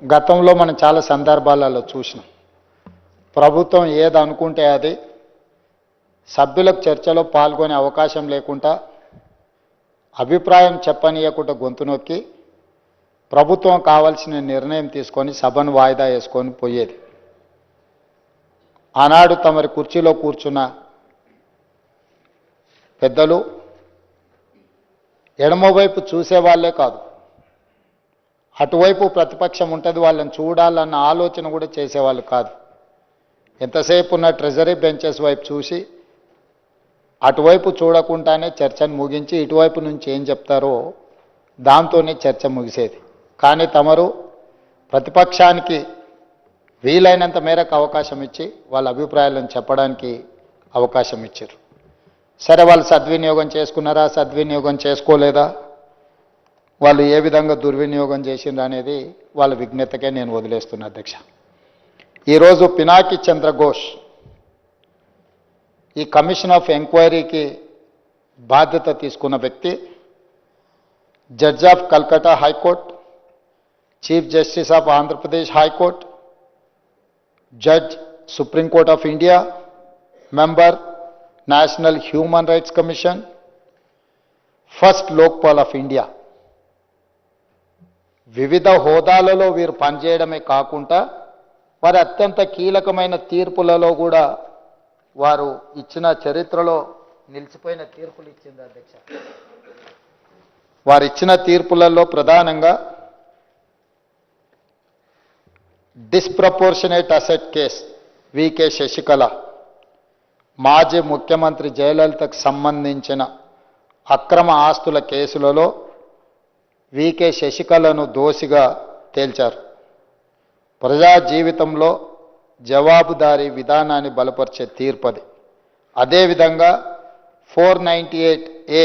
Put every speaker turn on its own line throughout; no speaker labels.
గతంలో మనం చాలా సందర్భాలలో చూసినాం. ప్రభుత్వం ఏది అనుకుంటే అది సభ్యులకు చర్చలో పాల్గొనే అవకాశం లేకుండా అభిప్రాయం చెప్పనీయకుండా గొంతు నొక్కి ప్రభుత్వం కావాల్సిన నిర్ణయం తీసుకొని సభను వాయిదా వేసుకొని పోయేది. ఆనాడు తమరి కుర్చీలో కూర్చున్న పెద్దలు ఎడమవైపు చూసేవాళ్లే కాదు, అటువైపు ప్రతిపక్షం ఉంటుంది వాళ్ళని చూడాలన్న ఆలోచన కూడా చేసేవాళ్ళు కాదు. ఎంతసేపు ఉన్న ట్రెజరీ బెంచెస్ వైపు చూసి అటువైపు చూడకుండానే చర్చను ముగించి ఇటువైపు నుంచి ఏం చెప్తారో దాంతోనే చర్చ ముగిసేది. కానీ తమరు ప్రతిపక్షానికి వీలైనంత మేరకు అవకాశం ఇచ్చి వాళ్ళ అభిప్రాయాలను చెప్పడానికి అవకాశం ఇచ్చారు. సరే, వాళ్ళు సద్వినియోగం చేసుకున్నారా, సద్వినియోగం చేసుకోలేదా, వాళ్ళు ఏ విధంగా దుర్వినియోగం చేసిండ్రు అనేది వాళ్ళ విజ్ఞతకే నేను వదిలేస్తున్నా అధ్యక్ష. ఈరోజు పినాకి చంద్రఘోష్ ఈ కమిషన్ ఆఫ్ ఎంక్వైరీకి బాధ్యత తీసుకున్న వ్యక్తి, judge of Calcutta high court, chief justice of Andhra Pradesh high court, judge Supreme Court of India, member national human rights commission, first Lokpal of India. వివిధ హోదాలలో వీరు పనిచేయడమే కాకుండా వారి అత్యంత కీలకమైన తీర్పులలో కూడా వారు ఇచ్చిన చరిత్రలో నిలిచిపోయిన తీర్పులు ఇచ్చింది అధ్యక్ష. వారు ఇచ్చిన తీర్పులలో ప్రధానంగా disproportionate asset case V K Sasikala, మాజీ ముఖ్యమంత్రి జయలలితకు సంబంధించిన అక్రమ ఆస్తుల కేసులలో వికే శశికళను దోషిగా తేల్చారు. ప్రజా జీవితంలో జవాబుదారీ విధానాన్ని బలపరిచే తీర్పది. అదేవిధంగా 498A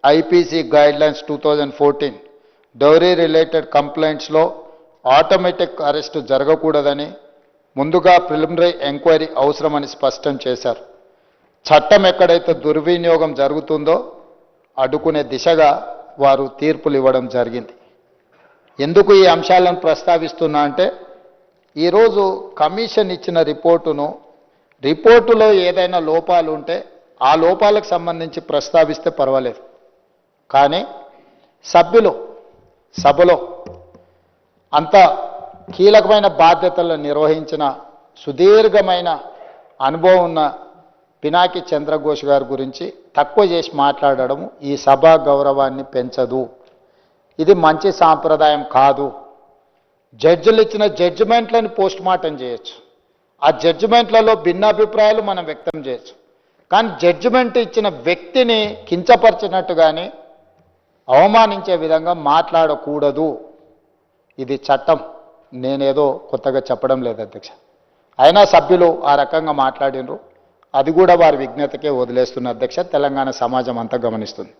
IPC guidelines 2014 dowry related కంప్లైంట్స్లో ఆటోమేటిక్ అరెస్టు జరగకూడదని, ముందుగా ప్రిలిమినరీ ఎంక్వైరీ అవసరమని స్పష్టం చేశారు. చట్టం ఎక్కడైతే దుర్వినియోగం జరుగుతుందో అడ్డుకునే దిశగా వారు తీర్పులు ఇవ్వడం జరిగింది. ఎందుకు ఈ అంశాలను ప్రస్తావిస్తున్నా అంటే, ఈరోజు కమిషన్ ఇచ్చిన రిపోర్టులో ఏదైనా లోపాలు ఉంటే ఆ లోపాలకు సంబంధించి ప్రస్తావిస్తే పర్వాలేదు. కానీ సభలో అంత కీలకమైన బాధ్యతలను నిర్వహించిన సుదీర్ఘమైన అనుభవం ఉన్న పినాకి చంద్రఘోష్ గారి గురించి తక్కువ చేసి మాట్లాడడం ఈ సభా గౌరవాన్ని పెంచదు. ఇది మంచి సాంప్రదాయం కాదు. జడ్జిలు ఇచ్చిన జడ్జిమెంట్లను పోస్ట్ మార్టం చేయొచ్చు, ఆ జడ్జిమెంట్లలో భిన్నాభిప్రాయాలు మనం వ్యక్తం చేయొచ్చు. కానీ జడ్జిమెంట్ ఇచ్చిన వ్యక్తిని కించపరిచినట్టు కానీ అవమానించే విధంగా మాట్లాడకూడదు. ఇది చట్టం. నేనేదో కొత్తగా చెప్పడం లేదు అధ్యక్ష. అయినా సభ్యులు ఆ రకంగా మాట్లాడినరు. అది కూడా వారి విజ్ఞతకే వదిలేస్తున్న అధ్యక్ష. తెలంగాణ సమాజం అంతా గమనిస్తుంది.